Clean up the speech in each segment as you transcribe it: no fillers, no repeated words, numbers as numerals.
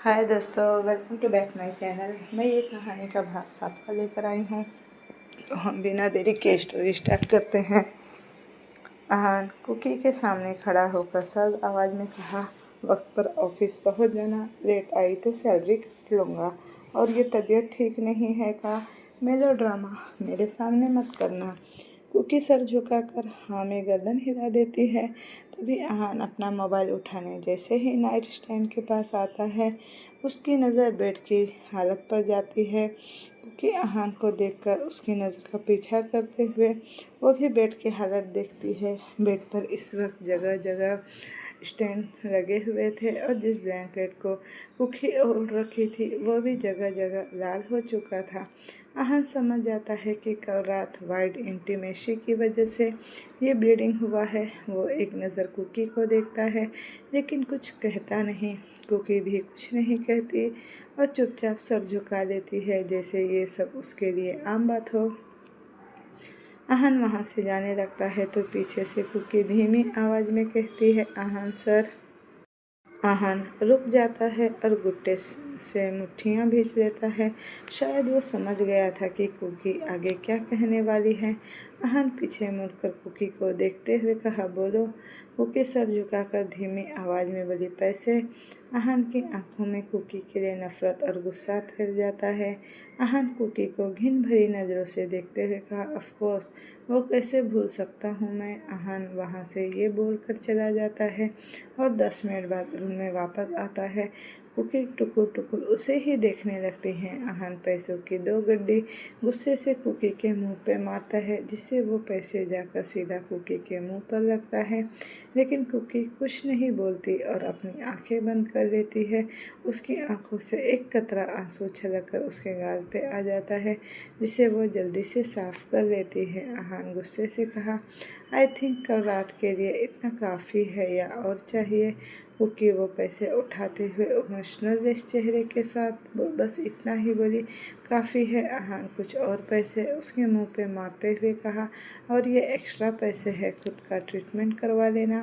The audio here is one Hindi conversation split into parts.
हाय दोस्तों, welcome to back my channel. मैं ये कहानी का भाग 7 का लेकर आई हूँ। तो हम बिना देरी के स्टोरी स्टार्ट करते हैं। आहान कुकी के सामने खड़ा होकर सर्द आवाज़ में कहा, वक्त पर ऑफिस पहुँच जाना, लेट आई तो सैलरी काट लूँगा। और ये तबीयत ठीक नहीं है का मेलो ड्रामा मेरे सामने मत करना। कुकी सर झुकाकर हाँ में गर्दन हिला देती है। तभी आहान अपना मोबाइल उठाने जैसे ही नाइट स्टैंड के पास आता है, उसकी नज़र बेड की हालत पर जाती है। कुकी आहान को देखकर उसकी नज़र का पीछा करते हुए वो भी बेड की हालत देखती है। बेड पर इस वक्त जगह जगह स्टेन लगे हुए थे और जिस ब्लैंकेट को कुकी ओढ़ रखी थी वो भी जगह जगह लाल हो चुका था। आहान समझ जाता है कि कल रात वाइड इंटीमेसी की वजह से ये ब्लीडिंग हुआ है। वो एक नज़र कुकी को देखता है लेकिन कुछ कहता नहीं। कुकी भी कुछ नहीं कहती और चुपचाप सर झुका लेती है, जैसे ये सब उसके लिए आम बात हो। आहान वहाँ से जाने लगता है तो पीछे से कुकी धीमी आवाज़ में कहती है, आहान सर। आहान रुक जाता है और गुट्टे से मुट्ठियाँ भींच लेता है। शायद वो समझ गया था कि कुकी आगे क्या कहने वाली है। आहान पीछे मुड़कर कुकी को देखते हुए कहा, बोलो। कुकी सर झुकाकर धीमी आवाज़ में बोली, पैसे। आहान की आंखों में कुकी के लिए नफरत और गुस्सा तैर जाता है। आहान कुकी को घिन भरी नज़रों से देखते हुए कहा, ऑफकोर्स, वो कैसे भूल सकता हूँ मैं। आहान वहाँ से ये बोलकर चला जाता है और 10 मिनट बाद रूम में वापस आता है। कुकी टुकुर टुकुर उसे ही देखने लगती है। आहान पैसों की 2 गड्डी गुस्से से कुकी के मुंह पे मारता है, जिससे वो पैसे जाकर सीधा कुकी के मुंह पर लगता है। लेकिन कुकी कुछ नहीं बोलती और अपनी आंखें बंद कर लेती है। उसकी आंखों से एक कतरा आंसू छलककर उसके गाल पे आ जाता है, जिसे वो जल्दी से साफ कर लेती है। आहान गुस्से से कहा, आई थिंक कल रात के लिए इतना काफ़ी है या और चाहिए। कुकी वो पैसे उठाते हुए इमोशनल चेहरे के साथ बस इतना ही बोली, काफ़ी है। आहान कुछ और पैसे उसके मुंह पे मारते हुए कहा, और ये एक्स्ट्रा पैसे है, खुद का ट्रीटमेंट करवा लेना।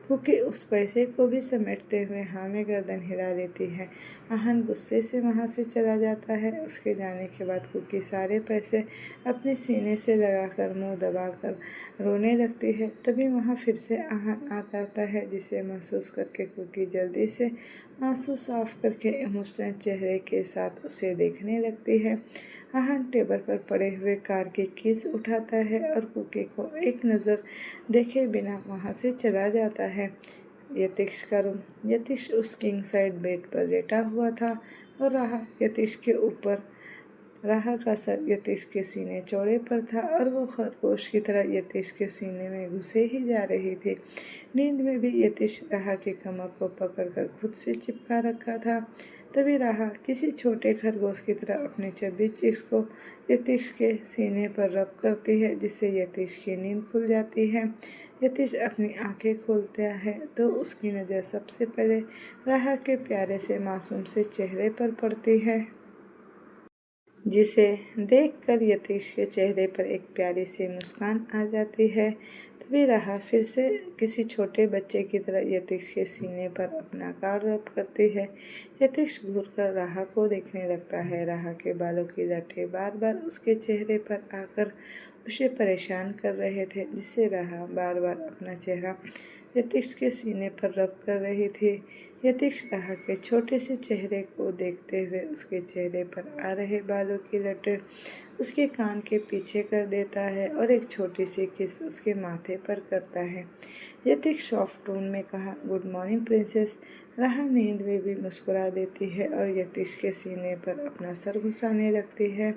कुकी उस पैसे को भी समेटते हुए हाँ में गर्दन हिला लेती है। आहान गुस्से से वहाँ से चला जाता है। उसके जाने के बाद कुकी सारे पैसे अपने सीने से लगाकर मुंह दबाकर रोने लगती है। तभी वहाँ फिर से आहान आ जाता है, जिसे महसूस करके कुकी जल्दी से आंसू साफ करके इमोशनल चेहरे के साथ उसे देखने लगती है। आहान टेबल पर पड़े हुए कार की कीज उठाता है और कुकी को एक नज़र देखे बिना वहाँ से चला जाता है। यतीश का रूम। यतीश उस किंग साइड बेड पर लेटा हुआ था और राहा यतीश के ऊपर। राहा का सर यतीश के सीने चौड़े पर था और वो खरगोश की तरह यतीश के सीने में घुसे ही जा रही थी। नींद में भी यतीश राहा की कमर को पकड़कर खुद से चिपका रखा था। तभी राहा किसी छोटे खरगोश की तरह अपने चब्बी चिक्स को यतीश के सीने पर रब करती है, जिससे यतीश की नींद खुल जाती है। यतीश अपनी आंखें खोलता है तो उसकी नज़र सबसे पहले राहा के प्यारे से मासूम से चेहरे पर पड़ती है, जिसे देखकर यतीश के चेहरे पर एक प्यारी सी मुस्कान आ जाती है। तभी राहा फिर से किसी छोटे बच्चे की तरह यतीश के सीने पर अपना गाल रब करती है। यतीश घूरकर राहा को देखने लगता है। राहा के बालों की लटें बार बार उसके चेहरे पर आकर उसे परेशान कर रहे थे, जिससे राहा बार बार अपना चेहरा यतीश के सीने पर रब कर रही थी। यतीश राहा के छोटे से चेहरे को देखते हुए उसके चेहरे पर आ रहे बालों की लटें उसके कान के पीछे कर देता है और एक छोटी सी किस उसके माथे पर करता है। यतीश सॉफ्ट टोन में कहा, गुड मॉर्निंग प्रिंसेस। राहा नींद में भी मुस्कुरा देती है और यतीश के सीने पर अपना सर घुसाने लगती है।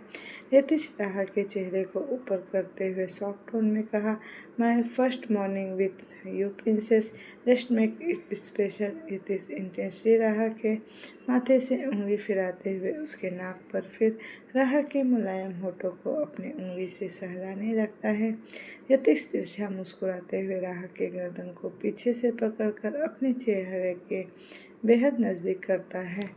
यतीश राहा के चेहरे को ऊपर करते हुए सॉफ्ट टोन में कहा, my first morning with you princess, just make it special. Yatish intensely राहा के माथे से उंगली फिराते हुए उसके नाक पर, फिर राहा के मुलायम होठों को अपनी उंगली से सहलाने लगता है। यतीश तिरछा मुस्कुराते हुए राहा के गर्दन को पीछे से पकड़कर अपने चेहरे के बेहद नज़दीक करता है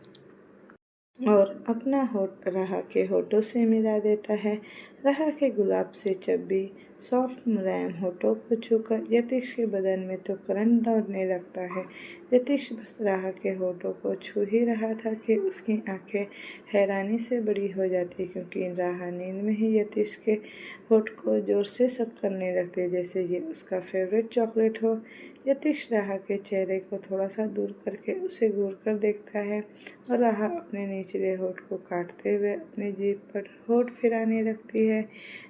और अपना होठ राहा के होठों से मिला देता है। राहा के गुलाब से चब्बी सॉफ्ट मुलायम होठों को छूकर यतीश के बदन में तो करंट दौड़ने लगता है। यतीश बस राहा के होठों को छू ही रहा था कि उसकी आंखें हैरानी से बड़ी हो जाती, क्योंकि राहा नींद में ही यतीश के होठ को जोर से सक करने लगते, जैसे ये उसका फेवरेट चॉकलेट हो। यतीश राहा के चेहरे को थोड़ा सा दूर करके उसे घूर कर देखता है और राहा अपने निचले होठ को काटते हुए अपनी जीभ पर होठ फिराने लगती है,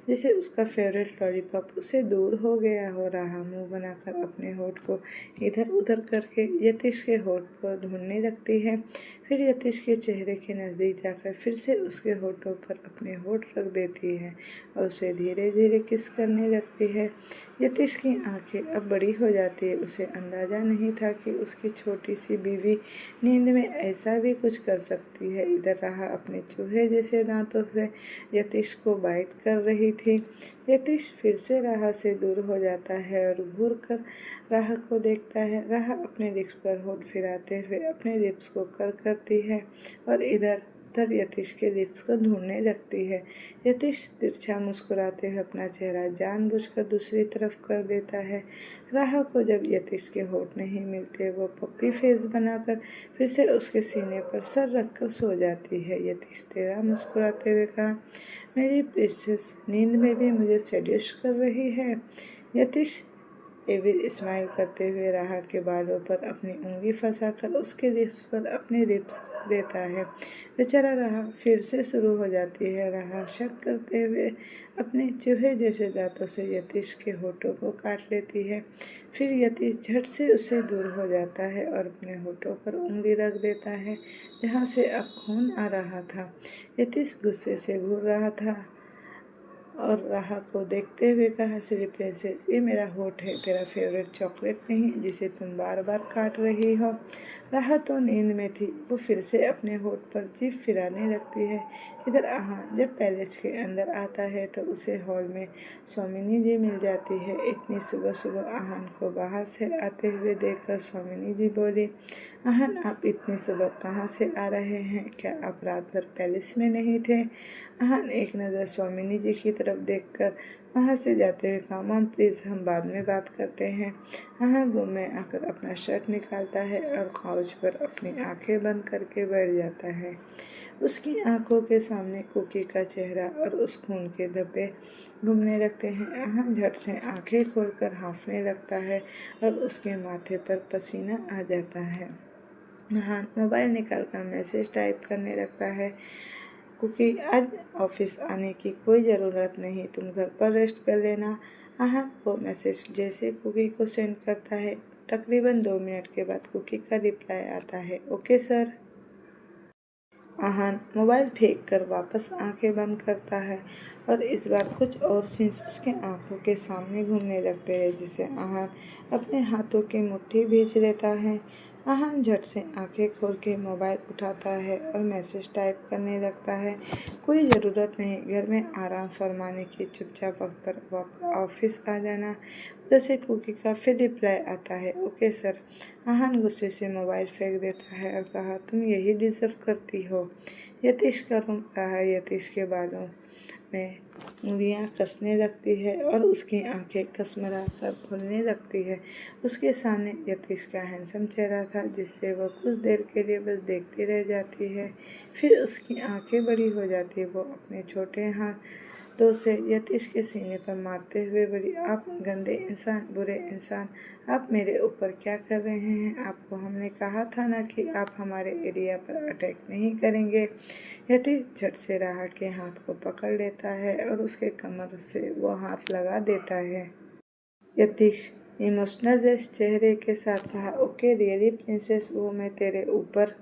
जैसे उसका फेवरेट लॉलीपॉप उसे दूर हो गया हो। राहा मुंह बनाकर अपने होठ को इधर उधर करके यतीश के होठ को ढूंढने लगती है। फिर यतीश के चेहरे के नज़दीक जाकर फिर से उसके होठों पर अपने होठ रख देती है और उसे धीरे धीरे किस करने लगती है। यतीश की आंखें अब बड़ी हो जाती है। उसे अंदाज़ा नहीं था कि उसकी छोटी सी बीवी नींद में ऐसा भी कुछ कर सकती है। इधर राहा अपने चूहे जैसे दांतों से यतीश को बाइट कर रही थी। यतीश फिर से राहा से दूर हो जाता है और घूर कर राहा को देखता है। राहा अपने लिप्स पर होठ फिराते हुए अपने लिप्स को कर करती है और इधर उधर यतीश के लिप्स को ढूंढने लगती है। यतीश तिरछा मुस्कुराते हुए अपना चेहरा जानबूझकर दूसरी तरफ कर देता है। राहा को जब यतीश के होठ नहीं मिलते, वो पप्पी फेस बनाकर फिर से उसके सीने पर सर रखकर सो जाती है। यतीश तेरा मुस्कुराते हुए कहा, मेरी प्रिंसेस नींद में भी मुझे सेड्यूस कर रही है। यतीश एविल स्माइल करते हुए राहा के बालों पर अपनी उंगली फंसाकर उसके लिप्स पर अपने लिप्स रख देता है। बेचारा राहा फिर से शुरू हो जाती है। राहा शक करते हुए अपने चूहे जैसे दांतों से यतीश के होठों को काट लेती है। फिर यतीश झट से उससे दूर हो जाता है और अपने होठों पर उंगली रख देता है जहाँ से अब खून आ रहा था। यतीश गुस्से से घूर रहा था और राहा को देखते हुए कहा, श्री प्रिंसेस, ये मेरा होठ है, तेरा फेवरेट चॉकलेट नहीं, जिसे तुम बार बार काट रही हो। राहा तो नींद में थी। वो फिर से अपने होठ पर जीभ फिराने लगती है। इधर आहान जब पैलेस के अंदर आता है तो उसे हॉल में स्वामिनी जी मिल जाती है। इतनी सुबह सुबह आहान को बाहर से आते हुए देखकर स्वामिनी जी बोली, आहान, आप इतनी सुबह कहाँ से आ रहे हैं? क्या आप रात भर पैलेस में नहीं थे? आहान एक नज़र स्वामिनी जी की तरफ देखकर वहाँ से जाते हुए कहा, मॉम प्लीज़ हम बाद में बात करते हैं। आहान रूम में आकर अपना शर्ट निकालता है और काउच पर अपनी आंखें बंद करके बैठ जाता है। उसकी आंखों के सामने कुकी का चेहरा और उस खून के धब्बे घूमने लगते हैं। आहान झट से आंखें खोलकर हाँफने लगता है और उसके माथे पर पसीना आ जाता है। आहान मोबाइल निकालकर मैसेज टाइप करने लगता है, कुकी, आज ऑफिस आने की कोई ज़रूरत नहीं, तुम घर पर रेस्ट कर लेना। आहान वो मैसेज जैसे कुकी को सेंड करता है, तकरीबन 2 मिनट के बाद कुकी का रिप्लाई आता है, ओके सर। आहान मोबाइल फेंक कर वापस आंखें बंद करता है और इस बार कुछ और सीन्स उसके आंखों के सामने घूमने लगते हैं, जिसे आहान अपने हाथों की मुट्ठी भींच लेता है। आहान झट से आंखें खोल के मोबाइल उठाता है और मैसेज टाइप करने लगता है, कोई ज़रूरत नहीं घर में आराम फरमाने की, चुपचाप वक्त पर ऑफिस आ जाना। उधर से कुकी का फिर रिप्लाई आता है, ओके सर। आहान गुस्से से मोबाइल फेंक देता है और कहा, तुम यही डिज़र्व करती हो। यतीश का रूम रहा यतीश के बालों में उंगलियां कसने लगती है और उसकी आंखें कसमरा कर खुलने लगती है। उसके सामने यतीश का हैंडसम चेहरा था, जिससे वह कुछ देर के लिए बस देखती रह जाती है। फिर उसकी आंखें बड़ी हो जाती है। वो अपने छोटे हाथों से यतीश के सीने पर मारते हुए बोली, आप गंदे इंसान, बुरे इंसान, आप मेरे ऊपर क्या कर रहे हैं? आपको हमने कहा था ना कि आप हमारे एरिया पर अटैक नहीं करेंगे। यतीश झट से राहा के हाथ को पकड़ लेता है और उसके कमर से वो हाथ लगा देता है। यतीश इमोशनल लेस चेहरे के साथ कहा, ओके रियली प्रिंसेस, वो मैं तेरे ऊपर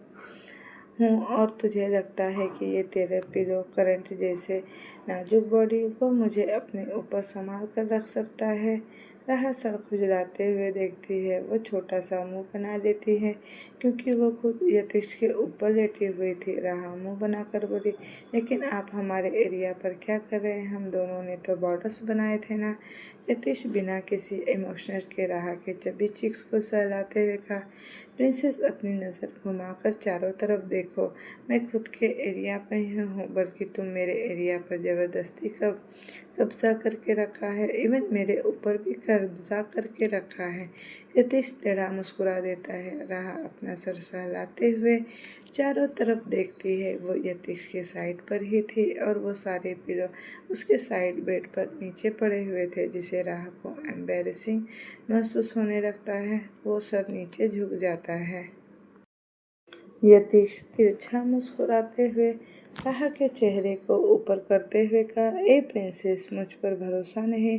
हूँ और तुझे लगता है कि ये तेरे पिलो करंट जैसे नाजुक बॉडी को मुझे अपने ऊपर संभाल कर रख सकता है। राहा सर खुजलाते हुए देखती है। वो छोटा सा मुंह बना लेती है क्योंकि वो खुद यतीश के ऊपर लेटी हुई थी। राहा मुंह बनाकर बोली, लेकिन आप हमारे एरिया पर क्या कर रहे हैं? हम दोनों ने तो बॉर्डर्स बनाए थे ना। यतीश बिना किसी इमोशनल के राहा के चबी चिक्स को सहलाते हुए कहा, प्रिंसेस अपनी नज़र घुमाकर चारों तरफ देखो, मैं खुद के एरिया पर ही हूँ, बल्कि तुम मेरे एरिया पर ज़बरदस्ती कब्जा करके रखा है। इवन मेरे ऊपर भी कब्जा करके रखा है। यतीश टेढ़ा मुस्कुरा देता है। राहा अपना सर सहलाते हुए चारों तरफ देखती है। वो यतीश के साइड पर ही थी और वो सारे पिलो उसके साइड बेड पर नीचे पड़े हुए थे, जिसे राह को एम्बेरसिंग महसूस होने लगता है। वो सर नीचे झुक जाता है। यतीश तिरछा मुस्कुराते हुए राह के चेहरे को ऊपर करते हुए कहा, ए प्रिंसेस, मुझ पर भरोसा नहीं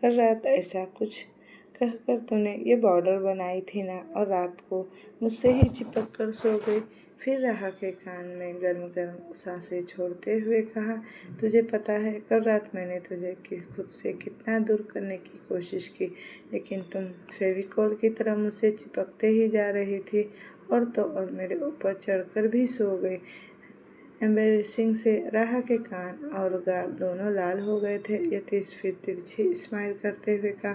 कर रहा था? ऐसा कुछ कहकर तूने ये बॉर्डर बनाई थी ना, और रात को मुझसे ही चिपक कर सो गई। फिर राह के कान में गर्म गर्म सांसें छोड़ते हुए कहा, तुझे पता है कल रात मैंने तुझे खुद से कितना दूर करने की कोशिश की, लेकिन तुम फेविकोल की तरह मुझसे चिपकते ही जा रही थी, और तो और मेरे ऊपर चढ़कर भी सो गई। एम्बेरसिंग से राह के कान और गाल दोनों लाल हो गए थे। यतीश फिर तिरछी स्माइल करते हुए कहा,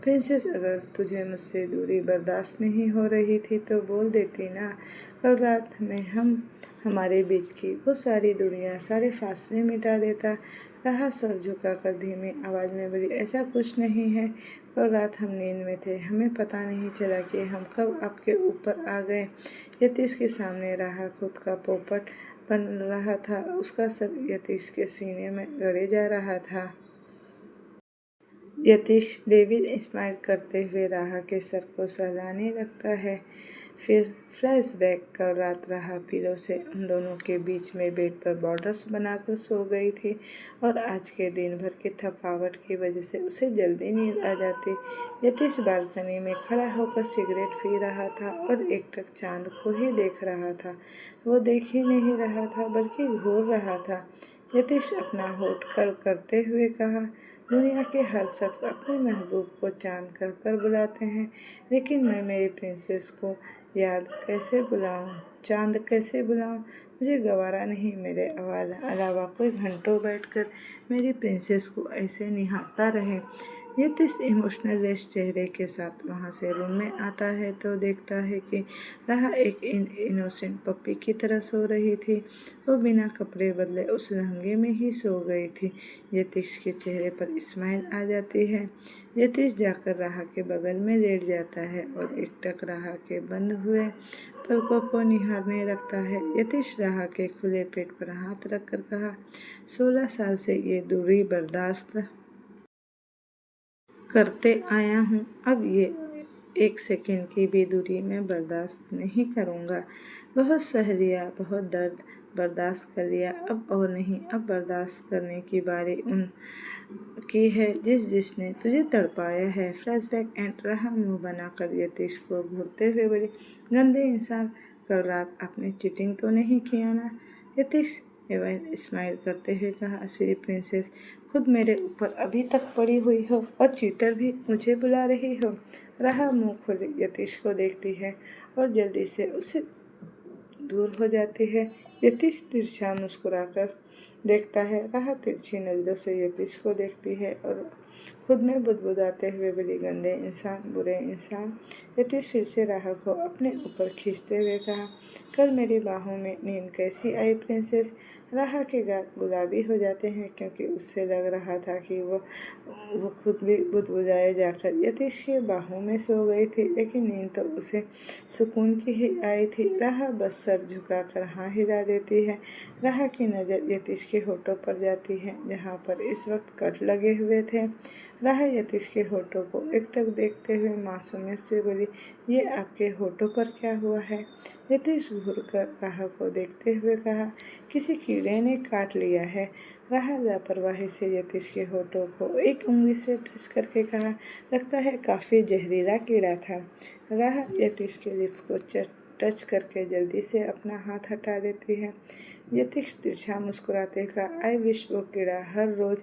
प्रिंसेस, अगर तुझे मुझसे दूरी बर्दाश्त नहीं हो रही थी तो बोल देती ना। कल रात में हमारे बीच की वो सारी दूरियां, सारे फासले मिटा देता। राह सर झुकाकर धीमी आवाज़ में बोली, ऐसा कुछ नहीं है। कल रात हम नींद में थे, हमें पता नहीं चला कि हम कब आपके ऊपर आ गए। यतीश के सामने राह खुद का पोपट बन रहा था। उसका सर यतीश के सीने में गड़े जा रहा था। यतीश डेविल स्माइल करते हुए राह के सर को सहलाने लगता है। फिर फ्लैशबैक, कल रात राह पिलो से उन दोनों के बीच में बेड पर बॉर्डर्स बनाकर सो गई थी, और आज के दिन भर की थकावट की वजह से उसे जल्दी नींद आ जाती। यतीश बालकनी में खड़ा होकर सिगरेट पी रहा था और एकटक चांद को ही देख रहा था। वो देख ही नहीं रहा था, बल्कि घूर रहा था। यतीश अपना होठ खल करते हुए कहा, दुनिया के हर शख्स अपने महबूब को चांद कहकर बुलाते हैं, लेकिन मैं मेरी प्रिंसेस को याद कैसे बुलाऊं, चांद कैसे बुलाऊं? मुझे गवारा नहीं मेरे अलावा कोई घंटों बैठकर मेरी प्रिंसेस को ऐसे निहारता रहे। यतीश इमोशनलेस चेहरे के साथ वहाँ से रूम में आता है तो देखता है कि राह एक इनोसेंट पप्पी की तरह सो रही थी। वो बिना कपड़े बदले उस लहंगे में ही सो गई थी। यतीश के चेहरे पर स्माइल आ जाती है। यतीश जाकर राह के बगल में लेट जाता है और एकटक राह के बंद हुए पलकों को निहारने लगता है। यतीश राह के खुले पेट पर हाथ रखकर कहा, 16 साल से ये दूरी बर्दाश्त करते आया हूँ, अब ये 1 सेकंड की भी दूरी मैं बर्दाश्त नहीं करूँगा। बहुत सह लिया, बहुत दर्द बर्दाश्त कर लिया, अब और नहीं। अब बर्दाश्त करने की बारी उन की है जिसने तुझे तड़पाया है। फ्लैशबैक एंड रहा मुंह बनाकर यतीश को घूरते हुए बोली, गंदे इंसान, कल रात आपने चीटिंग तो नहीं किया ना? यतीश एवं स्माइल करते हुए कहा, श्री प्रिंसेस, खुद मेरे ऊपर अभी तक पड़ी हुई हो और चीटर भी मुझे बुला रही हो। राह मुंह खोले यतीश को देखती है और जल्दी से उसे दूर हो जाती है। यतीश तिरछा मुस्कुराकर देखता है। राह तिरछी नज़रों से यतीश को देखती है और खुद में बुदबुदाते हुए बोली, गंदे इंसान, बुरे इंसान। यतीश फिर से राह को अपने ऊपर खींचते हुए कहा, कल मेरी बाहों में नींद कैसी आई प्रिंसेस? राह के गाल गुलाबी हो जाते हैं क्योंकि उससे लग रहा था कि वो खुद भी बुदबुदाए जाकर यतीश की बाहों में सो गई थी, लेकिन नींद तो उसे सुकून की ही आई थी। राह बस सर झुकाकर हाँ हिला देती है। राह की नज़र यतीश के होठों पर जाती है, जहाँ पर इस वक्त कट लगे हुए थे। राह यतीश के होठों को एकटक देखते हुए मासूमियत से बोली, ये आपके होठों पर क्या हुआ है? यतीश घूरकर राह को देखते हुए कहा, किसी कीड़े ने काट लिया है। राह लापरवाही से यतीश के होठों को एक उंगली से टच करके कहा, लगता है काफ़ी जहरीला कीड़ा था। राह यतीश के लिप्स को टच करके जल्दी से अपना हाथ हटा लेती है। यतीश तिरछा मुस्कुराते कहा, आई विश वो कीड़ा हर रोज़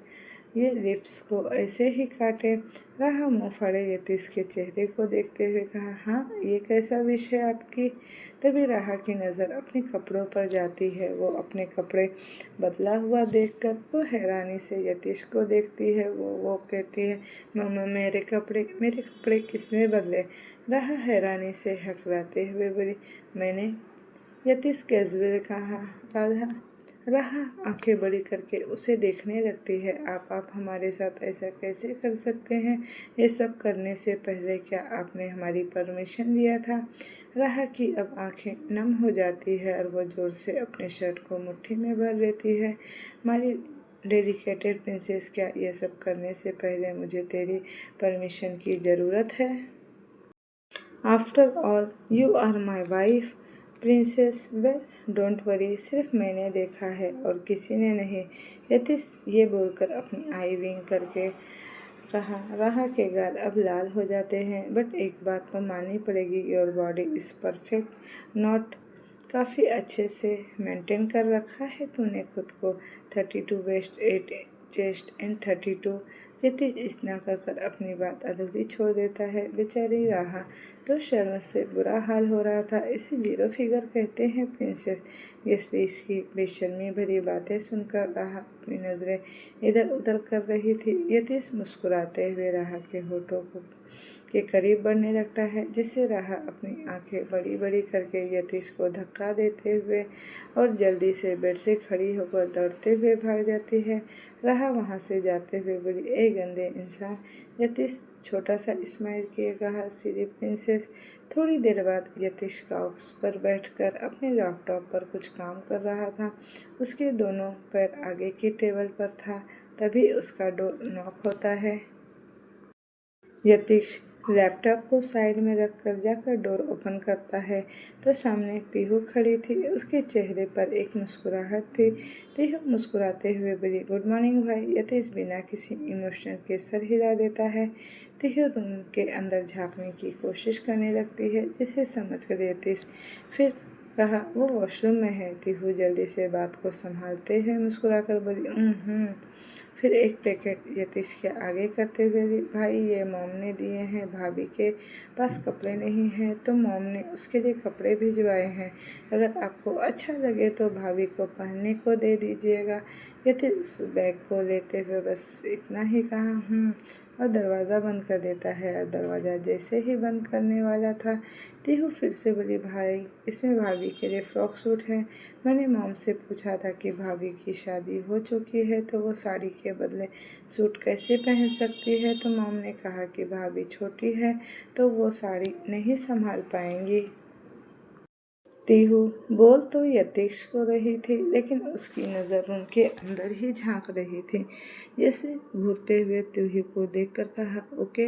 ये लिप्स को ऐसे ही काटे। राहा मुँह फाड़े यतीश के चेहरे को देखते हुए कहा, हाँ ये कैसा विश है आपकी? तभी राहा की नज़र अपने कपड़ों पर जाती है। वो अपने कपड़े बदला हुआ देखकर वो हैरानी से यतीश को देखती है। वो कहती है, मम्मा मेरे कपड़े किसने बदले? राहा हैरानी से हकलाते हुए बोली, मैंने। यतीश कैजुअल कहा। राहा आंखें बड़ी करके उसे देखने लगती है। आप हमारे साथ ऐसा कैसे कर सकते हैं? ये सब करने से पहले क्या आपने हमारी परमिशन लिया था? राहा की अब आंखें नम हो जाती है और वो जोर से अपने शर्ट को मुट्ठी में भर लेती है। हमारी डेडिकेटेड प्रिंसेस, क्या ये सब करने से पहले मुझे तेरी परमिशन की ज़रूरत है? After all you are my wife princess. Well don't worry, सिर्फ मैंने देखा है और किसी ने नहीं। यतीश ये बोलकर अपनी आई विंग करके कहा। राहा के गाल अब लाल हो जाते हैं। बट एक बात तो माननी पड़ेगी, your body is perfect. Not काफ़ी अच्छे से मेंटेन कर रखा है तूने खुद को। 32 वेस्ट 8 चेस्ट एंड 32। यतीश इतना कहकर अपनी बात अधूरी छोड़ देता है। बेचारी राहा तो शर्म से बुरा हाल हो रहा था। इसे 0 फिगर कहते हैं प्रिंसेस। यतीश की बेशर्मी भरी बातें सुनकर राहा अपनी नज़रें इधर उधर कर रही थी। यतीश मुस्कुराते हुए राहा के होठों के करीब बढ़ने लगता है, जिससे राहा अपनी आंखें बड़ी बड़ी करके यतीश को धक्का देते हुए और जल्दी से बेड से खड़ी होकर दौड़ते हुए भाग जाती है। राहा वहाँ से जाते हुए बोली, ए गंदे इंसान। यतीश छोटा सा स्माइल किए कहा, सिरी प्रिंसेस। थोड़ी देर बाद यतीश काउच पर बैठकर अपने लैपटॉप पर कुछ काम कर रहा था। उसके दोनों पैर आगे की टेबल पर था। तभी उसका डोर नॉक होता है। यतीश लैपटॉप को साइड में रखकर जाकर डोर ओपन करता है तो सामने पीहू खड़ी थी। उसके चेहरे पर एक मुस्कुराहट थी। पीहू मुस्कुराते हुए बोली, गुड मॉर्निंग भाई। यतीश बिना किसी इमोशन के सर हिला देता है। पीहू रूम के अंदर झांकने की कोशिश करने लगती है, जिसे समझकर यतीश फिर कहा, वो वॉशरूम में है। पीहू जल्दी से बात को संभालते हुए मुस्कुराकर बोली, फिर एक पैकेट यतीश के आगे करते हुए, भाई ये मॉम ने दिए हैं। भाभी के पास कपड़े नहीं हैं तो मॉम ने उसके लिए कपड़े भिजवाए हैं। अगर आपको अच्छा लगे तो भाभी को पहनने को दे दीजिएगा। यतीश बैग को लेते हुए बस इतना ही कहा, और दरवाज़ा बंद कर देता है। और दरवाज़ा जैसे ही बंद करने वाला था, तीहू फिर से बोली, भाई इसमें भाभी के लिए फ्रॉक सूट है। मैंने मॉम से पूछा था कि भाभी की शादी हो चुकी है तो वो साड़ी के बदले सूट कैसे पहन सकती है, तो मॉम ने कहा कि भाभी छोटी है तो वो साड़ी नहीं संभाल पाएंगी। तीहू बोल तो यतीश को रही थी, लेकिन उसकी नज़र रूम के अंदर ही झांक रही थी। जैसे घूरते हुए तीहू को देखकर कहा, ओके।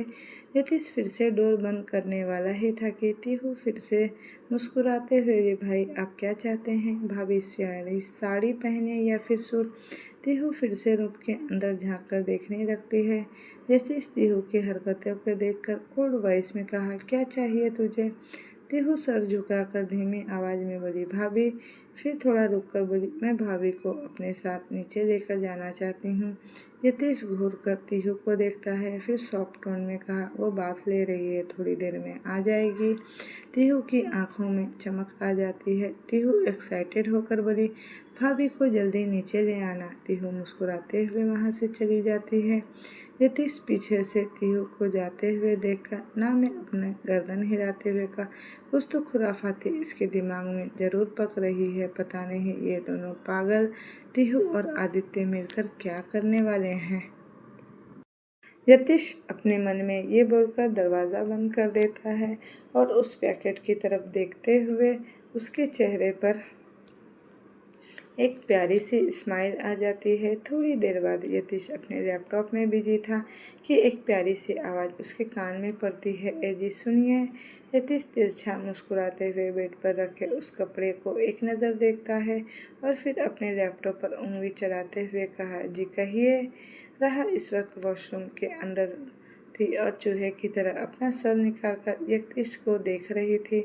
यतीश फिर से डोर बंद करने वाला ही था कि तीहू फिर से मुस्कुराते हुए, भाई आप क्या चाहते हैं? भाभी साड़ी पहने या फिर सूट? तीहू फिर से रूम के अंदर झांक कर देखने लगती है। यतीश तीहू की हरकतों को देखकर कोल्ड वॉइस में कहा, क्या चाहिए तुझे? तीहू सर झुकाकर धीमी आवाज़ में बोली, भाभी। फिर थोड़ा रुककर बोली, मैं भाभी को अपने साथ नीचे लेकर जाना चाहती हूँ। यतीश घूर कर तीहू को देखता है, फिर सॉफ्ट टोन में कहा, वो बात ले रही है, थोड़ी देर में आ जाएगी। तीहू की आंखों में चमक आ जाती है। तीहू एक्साइटेड होकर बोली, भाभी को जल्दी नीचे ले आना। तीहू मुस्कुराते हुए वहाँ से चली जाती है। यतीश पीछे से तीहू को जाते हुए देखकर ना में अपने गर्दन हिलाते हुए कहा, कुछ तो खुराफाती इसके दिमाग में ज़रूर पक रही है। पता नहीं ये दोनों पागल तीहू और आदित्य मिलकर क्या करने वाले हैं। यतीश अपने मन में ये बोलकर दरवाज़ा बंद कर देता है और उस पैकेट की तरफ देखते हुए उसके चेहरे पर एक प्यारी सी स्माइल आ जाती है। थोड़ी देर बाद यतीश अपने लैपटॉप में बिजी था कि एक प्यारी सी आवाज़ उसके कान में पड़ती है, ए जी सुनिए। यतीश तिरछा मुस्कुराते हुए बेड पर रखे उस कपड़े को एक नज़र देखता है और फिर अपने लैपटॉप पर उंगली चलाते हुए कहा, जी कहिए। रहा इस वक्त वॉशरूम के अंदर थी और चूहे की तरह अपना सर निकालकर यतीश को देख रही थी।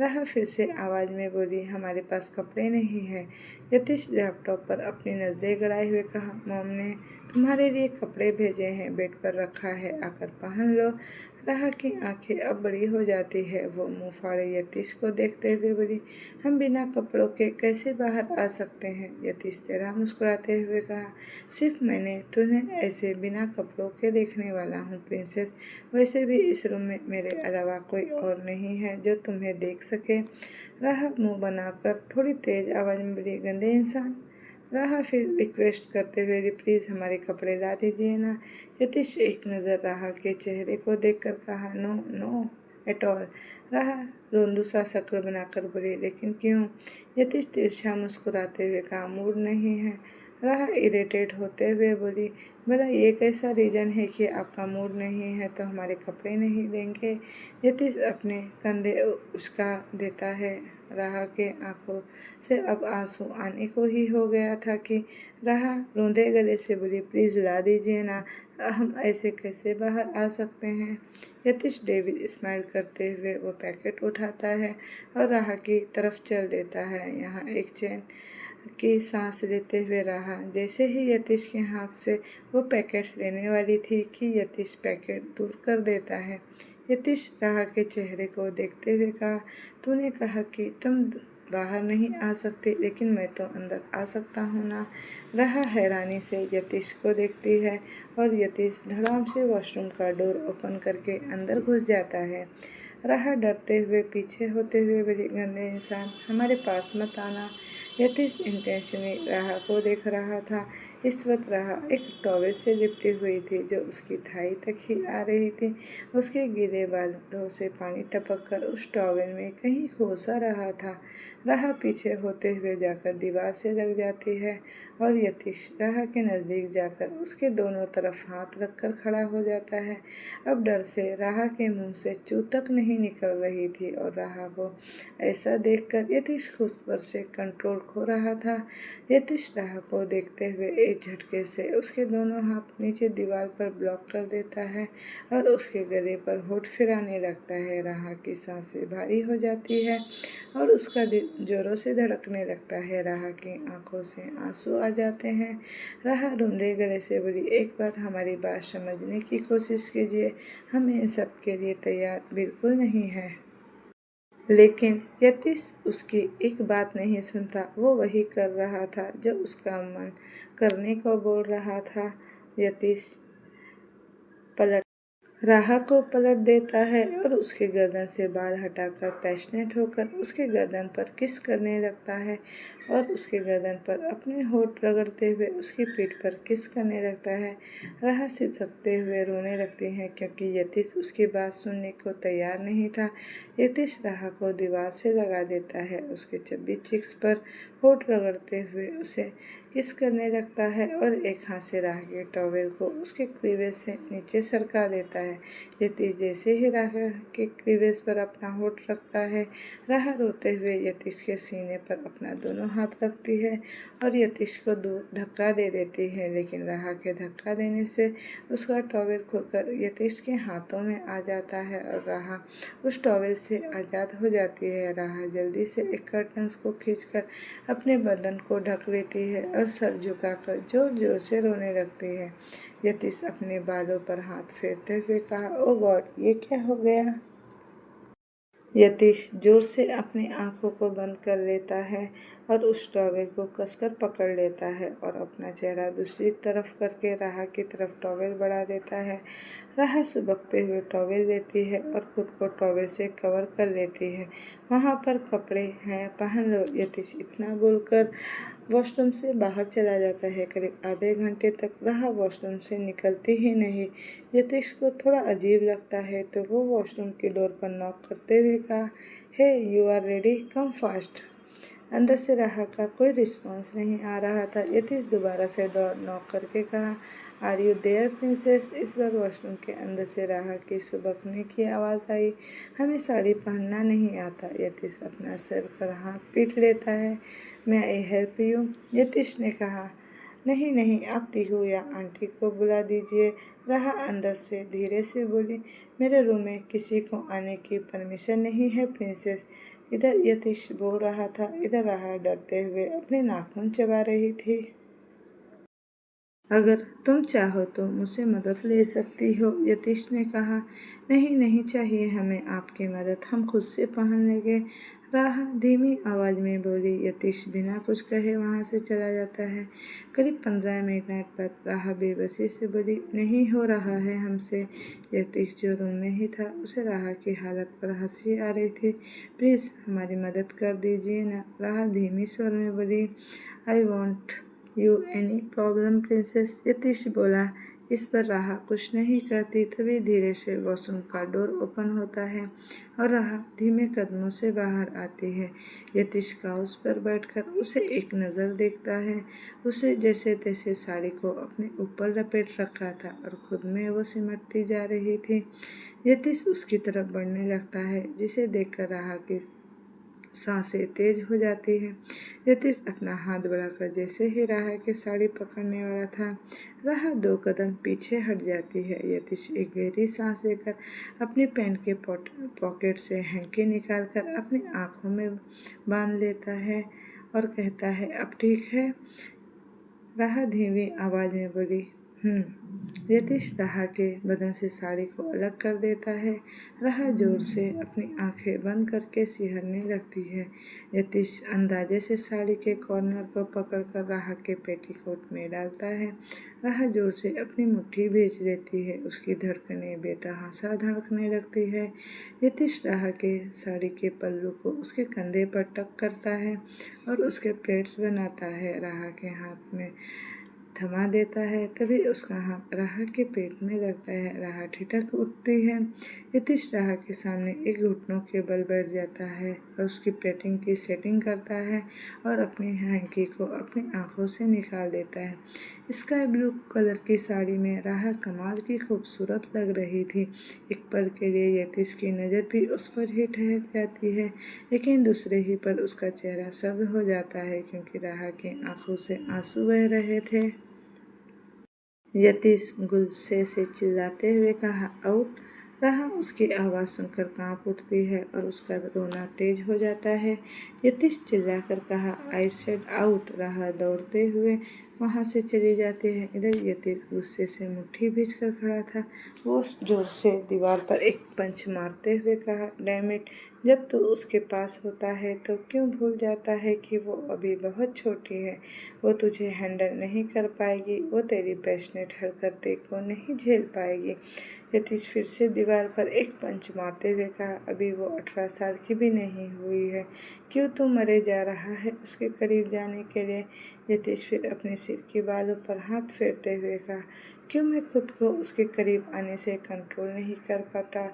राहा फिर से आवाज़ में बोली, हमारे पास कपड़े नहीं हैं। यतीश लैपटॉप पर अपनी नज़रें गड़ाए हुए कहा, मॉम ने तुम्हारे लिए कपड़े भेजे हैं, बेड पर रखा है, आकर पहन लो। राहा की आंखें अब बड़ी हो जाती है। वो मुंह फाड़े यतीश को देखते हुए बोली, हम बिना कपड़ों के कैसे बाहर आ सकते हैं? यतीश टेढ़ा मुस्कुराते हुए कहा, सिर्फ मैंने तुम्हें ऐसे बिना कपड़ों के देखने वाला हूँ प्रिंसेस। वैसे भी इस रूम में मेरे अलावा कोई और नहीं है जो तुम्हें देख सके। राहा मुंह बनाकर थोड़ी तेज आवाज़ में बोली, गंदे इंसान। राहा फिर रिक्वेस्ट करते हुए, प्लीज़ हमारे कपड़े ला दीजिए ना। यतीश एक नज़र राहा के चेहरे को देखकर कहा, नो नो एट ऑल। राहा रोंदू सा शक्ल बनाकर बोली, लेकिन क्यों? यतीश तिरछा मुस्कुराते हुए कहा, मूड नहीं है। राहा इरिटेट होते हुए बोली, भला ये कैसा रीज़न है कि आपका मूड नहीं है तो हमारे कपड़े नहीं देंगे? यतीश अपने कंधे उचका देता है। राहा के आंखों से अब आंसू आने को ही हो गया था कि राहा रूंधे गले से बोली, प्लीज़ ला दीजिए ना, हम ऐसे कैसे बाहर आ सकते हैं? यतीश डेविड स्माइल करते हुए वो पैकेट उठाता है और राहा की तरफ चल देता है। यहाँ एक चैन की सांस लेते हुए राहा जैसे ही यतीश के हाथ से वो पैकेट लेने वाली थी कि यतीश पैकेट दूर कर देता है। यतीश राहा के चेहरे को देखते हुए कहा, तूने कहा कि तुम बाहर नहीं आ सकते, लेकिन मैं तो अंदर आ सकता हूँ ना। राहा हैरानी से यतीश को देखती है और यतीश धड़ाम से वॉशरूम का डोर ओपन करके अंदर घुस जाता है। राहा डरते हुए पीछे होते हुए बोली, गंदे इंसान, हमारे पास मत आना। यतीश इंटेंशनली राहा को देख रहा था। इस वक्त राहा एक टॉवेल से लिपटी हुई थी जो उसकी थाई तक ही आ रही थी। उसके गीले बालों से पानी टपक कर उस टॉवेल में कहीं खो सा रहा था। राहा पीछे होते हुए जाकर दीवार से लग जाती है और यतीश राहा के नज़दीक जाकर उसके दोनों तरफ हाथ रखकर खड़ा हो जाता है। अब डर से राहा के मुंह से चू तक नहीं निकल रही थी और राहा को ऐसा देखकर यतीश खुद पर से कंट्रोल खो रहा था। यतीश राहा को देखते हुए एक झटके से उसके दोनों हाथ नीचे दीवार पर ब्लॉक कर देता है और उसके गले पर होठ फिराने लगता है। राहा की सांसें भारी हो जाती है और उसका दिल जोरों से धड़कने लगता है। राहा की आंखों से आंसू आ जाते हैं। राहा रूंधे गले से बोली, एक बार हमारी बात समझने की कोशिश कीजिए, हम इन सब के लिए तैयार बिल्कुल नहीं है। लेकिन यतीश उसकी एक बात नहीं सुनता। वो वही कर रहा था जो उसका मन करने को बोल रहा था। यतीश पलट राहा को पलट देता है और उसके गर्दन से बाल हटाकर पैशनेट होकर उसके गर्दन पर किस करने लगता है और उसके गर्दन पर अपने होठ रगड़ते हुए उसकी पीठ पर किस करने लगता है। राहा सिसकते हुए रोने लगती है क्योंकि यतीश उसकी बात सुनने को तैयार नहीं था। यतीश राहा को दीवार से लगा देता है, उसके चब्बी चिक्स पर होठ रगड़ते हुए उसे किस करने लगता है और एक हाथ से राहा के टॉवेल को उसके क्लीवेज से नीचे सरका देता है। यतीश जैसे ही राहा के क्लीवेज पर अपना होठ रखता है, राहा रोते हुए यतीश के सीने पर अपना दोनों हाथ रखती है और यतीश को दूर धक्का दे देती है। लेकिन राहा के धक्का देने से उसका टॉवेल खुलकर यतीश के हाथों में आ जाता है और राहा उस टॉवेल से आज़ाद हो जाती है। राहा जल्दी से एक कर्टन्स को खींचकर अपने बदन को ढक लेती है और सर झुकाकर जोर जोर से रोने लगती है। यतीश अपने बालों पर हाथ फेरते हुए कहा, ओ गॉड, ये क्या हो गया? यतीश जोर से अपनी आंखों को बंद कर लेता है और उस टॉवेल को कसकर पकड़ लेता है और अपना चेहरा दूसरी तरफ करके राहा की तरफ टॉवेल बढ़ा देता है। राहा सुबकते हुए टॉवेल लेती है और खुद को टॉवेल से कवर कर लेती है। वहाँ पर कपड़े हैं, पहन लो। यतीश इतना बोलकर वॉशरूम से बाहर चला जाता है। करीब आधे घंटे तक राहा वॉशरूम से निकलती ही नहीं। यतीश को थोड़ा अजीब लगता है तो वो वॉशरूम की डोर पर नॉक करते हुए कहा, hey you are ready, come fast. अंदर से राहा का कोई रिस्पॉन्स नहीं आ रहा था। यतीश दोबारा से डोर नॉक करके कहा, आर यू देयर प्रिंसेस। इस बार वॉशरूम के अंदर से राहा की सुबकने की आवाज़ आई, हमें साड़ी पहनना नहीं आता। यतीश अपना सिर पर हाथ पीट लेता है, मैं आई हेल्प यू। यतीश ने कहा, नहीं नहीं, आप तीहू या आंटी को बुला दीजिए। राहा अंदर से धीरे से बोली, मेरे रूम में किसी को आने की परमिशन नहीं है प्रिंसेस। इधर यतीश बोल रहा था, इधर राहा डरते हुए अपने नाखून चबा रही थी। अगर तुम चाहो तो मुझसे मदद ले सकती हो, यतीश ने कहा। नहीं नहीं चाहिए हमें आपकी मदद, हम खुद से पहन लेंगे, राहा धीमी आवाज़ में बोली। यतीश बिना कुछ कहे वहाँ से चला जाता है। करीब 15 मिनट बाद राहा बेबसी से बोली, नहीं हो रहा है हमसे। यतीश जो रूम में ही था, उसे राहा की हालत पर हंसी आ रही थी। प्लीज़ हमारी मदद कर दीजिए ना, राहा धीमी स्वर में बोली। I want you any problem princess, Yatish बोला। इस पर राहा कुछ नहीं कहती। तभी धीरे से वॉशरूम का डोर ओपन होता है और राहा धीमे कदमों से बाहर आती है। यतीश काउच पर बैठकर उसे एक नज़र देखता है। उसे जैसे तैसे साड़ी को अपने ऊपर लपेट रखा था और खुद में वो सिमटती जा रही थी। यतीश उसकी तरफ बढ़ने लगता है, जिसे देखकर राहा की सांसें तेज हो जाती है। यतीश अपना हाथ बढ़ाकर जैसे ही राहा की साड़ी पकड़ने वाला था, राहा 2 कदम पीछे हट जाती है। यतीश एक गहरी सांस लेकर अपने पैंट के पॉकेट से हैंकी निकालकर अपनी आंखों में बांध लेता है और कहता है, अब ठीक है? राहा धीमी आवाज़ में बोली, यतीश राहा के बदन से साड़ी को अलग कर देता है। राहा जोर से अपनी आंखें बंद करके सिहरने लगती है। यतीश अंदाजे से साड़ी के कॉर्नर को पकड़कर राहा के पेटीकोट में डालता है। राहा जोर से अपनी मुट्ठी भींच लेती है। उसकी धड़कनें बेतहाशा धड़कने लगती है। यतीश राहा के साड़ी के पल्लू को उसके कंधे पर टक करता है और उसके प्लेट्स बनाता है। राहा के हाथ में थमा देता है। तभी उसका हाथ राहा के पेट में लगता है। राहा ठिठक उठती है। यतीश राहा के सामने एक घुटनों के बल बैठ जाता है और उसकी प्लेटिंग की सेटिंग करता है और अपनी हैंकी को अपनी आंखों से निकाल देता है। स्काई ब्लू कलर की साड़ी में राहा कमाल की खूबसूरत लग रही थी। एक पल के लिए यतीश की नज़र भी उस पर ही ठहर जाती है, लेकिन दूसरे ही पल उसका चेहरा सर्द हो जाता है, क्योंकि राहा की आंखों से आंसू बह रहे थे। यतीश गुस्से से चिल्लाते हुए कहा, आउट! राहा उसकी आवाज़ सुनकर कांप उठती है और उसका रोना तेज हो जाता है। यतीश चिल्लाकर कहा, आई सेड आउट! राहा दौड़ते हुए वहाँ से चली जाती है। इधर यतीश गुस्से से मुट्ठी भींचकर खड़ा था। वो जोर से दीवार पर एक पंच मारते हुए कहा, डैम इट! जब तू उसके पास होता है तो क्यों भूल जाता है कि वो अभी बहुत छोटी है। वो तुझे हैंडल नहीं कर पाएगी, वो तेरी पैशनेट हरकतें को नहीं झेल पाएगी। यतीश फिर से दीवार पर एक पंच मारते हुए कहा, अभी वो 18 साल की भी नहीं हुई है, क्यों तू मरे जा रहा है उसके करीब जाने के लिए। यतीश फिर अपने सिर के बालों पर हाथ फेरते हुए कहा, क्यों मैं खुद को उसके करीब आने से कंट्रोल नहीं कर पाता,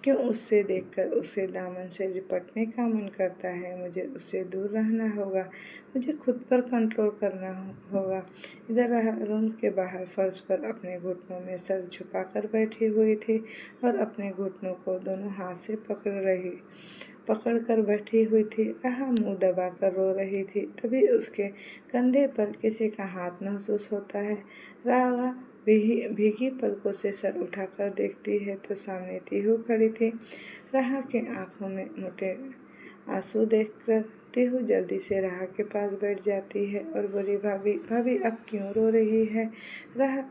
क्यों उससे देखकर उसके दामन से लिपटने का मन करता है। मुझे उससे दूर रहना होगा, मुझे खुद पर कंट्रोल करना होगा। इधर रूम के बाहर फर्श पर अपने घुटनों में सर झुकाकर बैठी हुई थी और अपने घुटनों को दोनों हाथ से पकड़ कर बैठी हुई थी। राहा मुंह दबाकर रो रही थी। तभी उसके कंधे पर किसी का हाथ महसूस होता है। राहा भीगी पलकों से सर उठाकर देखती है तो सामने तीहू खड़ी थी। राहा के आंखों में मोटे आंसू देखकर तीहू जल्दी से राहा के पास बैठ जाती है और बोली, भाभी भाभी अब क्यों रो रही है। राहा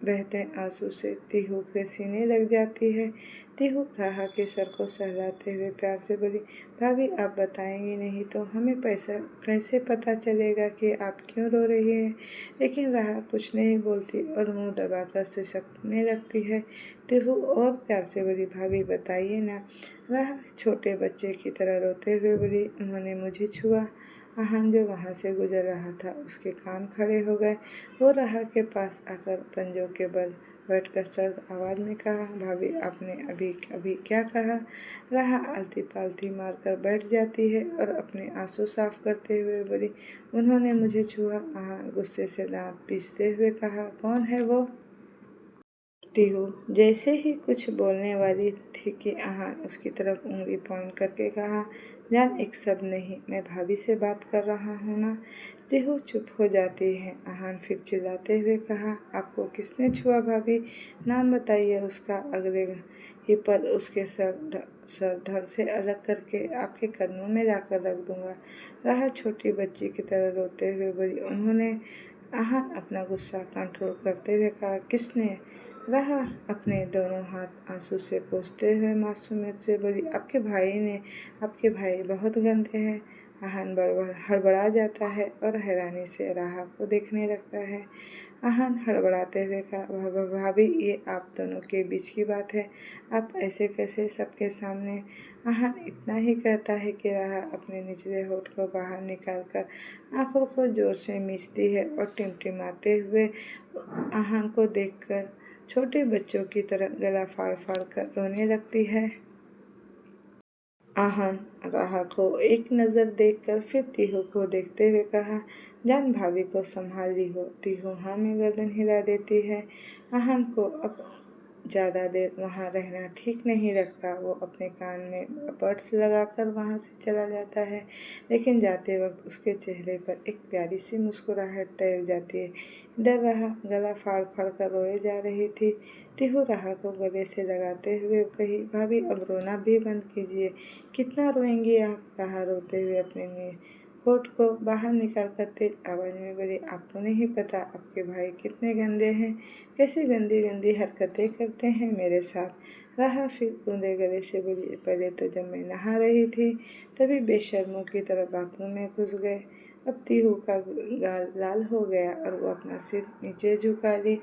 बहते आंसू से तीहू के सीने लग जाती है। तीहू राहा के सर को सहलाते हुए प्यार से बोली, भाभी आप बताएंगी नहीं तो हमें पैसा कैसे पता चलेगा कि आप क्यों रो रही हैं। लेकिन राहा कुछ नहीं बोलती और मुंह दबाकर सिसकने लगती है। तीहू और प्यार से बोली, भाभी बताइए ना। राहा छोटे बच्चे की तरह रोते हुए बोली, उन्होंने मुझे छुआ। आहान जो वहाँ से गुजर रहा था उसके कान खड़े हो गए। वो राहा के पास आकर पंजों के बल बैठकर सर्द आवाज़ में कहा, भाभी आपने अभी क्या कहा। राहा आलती पालती मारकर बैठ जाती है और अपने आंसू साफ करते हुए बोली, उन्होंने मुझे छुआ। आहान गुस्से से दांत पीसते हुए कहा, कौन है वो। तीहू जैसे ही कुछ बोलने वाली थी कि आहान उसकी तरफ उंगली पॉइंट करके कहा, जान एक शब्द नहीं, मैं भाभी से बात कर रहा हूँ ना। तिहु चुप हो जाती है। आहान फिर चिल्लाते हुए कहा, आपको किसने छुआ भाभी? नाम बताइए उसका। अगले ही पल उसके सर धड़ से अलग करके आपके कदमों में लाकर रख दूंगा। राह छोटी बच्ची की तरह रोते हुए बोली। उन्होंने? आहान अपना गुस्सा कंट्रोल करते हुए कहा, किसने? राह अपने दोनों हाथ आंसू से पोंछते हुए मासूमियत से बोली, आपके भाई ने। आपके भाई बहुत गंदे हैं। आहान हड़बड़ा जाता है और हैरानी से राह को देखने लगता है। आहान हड़बड़ाते हुए कहा, भाभी ये आप दोनों के बीच की बात है। आप ऐसे कैसे सबके सामने? आहान इतना ही कहता है कि राह अपने निचले होठ को बाहर निकालकर आंखों को जोर से मीचती है और टिमटिमाते हुए आहान को देखकर छोटे बच्चों की तरह गला फाड़ फाड़ कर रोने लगती है। आहान राह को एक नज़र देखकर फिर तिहु को देखते हुए कहा, जान भाभी को संभाल ली हो। तिहु हाँ में गर्दन हिला देती है। आहान को अब ज़्यादा देर वहाँ रहना ठीक नहीं लगता। वो अपने कान में बड्स लगाकर वहाँ से चला जाता है, लेकिन जाते वक्त उसके चेहरे पर एक प्यारी सी मुस्कुराहट तैर जाती है। इधर राह गला फाड़ फाड़ कर रोए जा रही थी। तिहु राह को गले से लगाते हुए कही, भाभी अब रोना भी बंद कीजिए। कितना रोएंगी आप? राह रोते हुए अपने होठ को बाहर निकाल कर तेज आवाज़ में बोली, आपको नहीं पता आपके भाई कितने गंदे हैं, कैसे गंदी गंदी हरकतें करते हैं मेरे साथ। राह फिर गूंदे गले से बोली, पहले तो जब मैं नहा रही थी तभी बेशर्मों की तरह बाथरूम में घुस गए। अब तिहु का गाल लाल हो गया और वो अपना सिर नीचे झुका ली।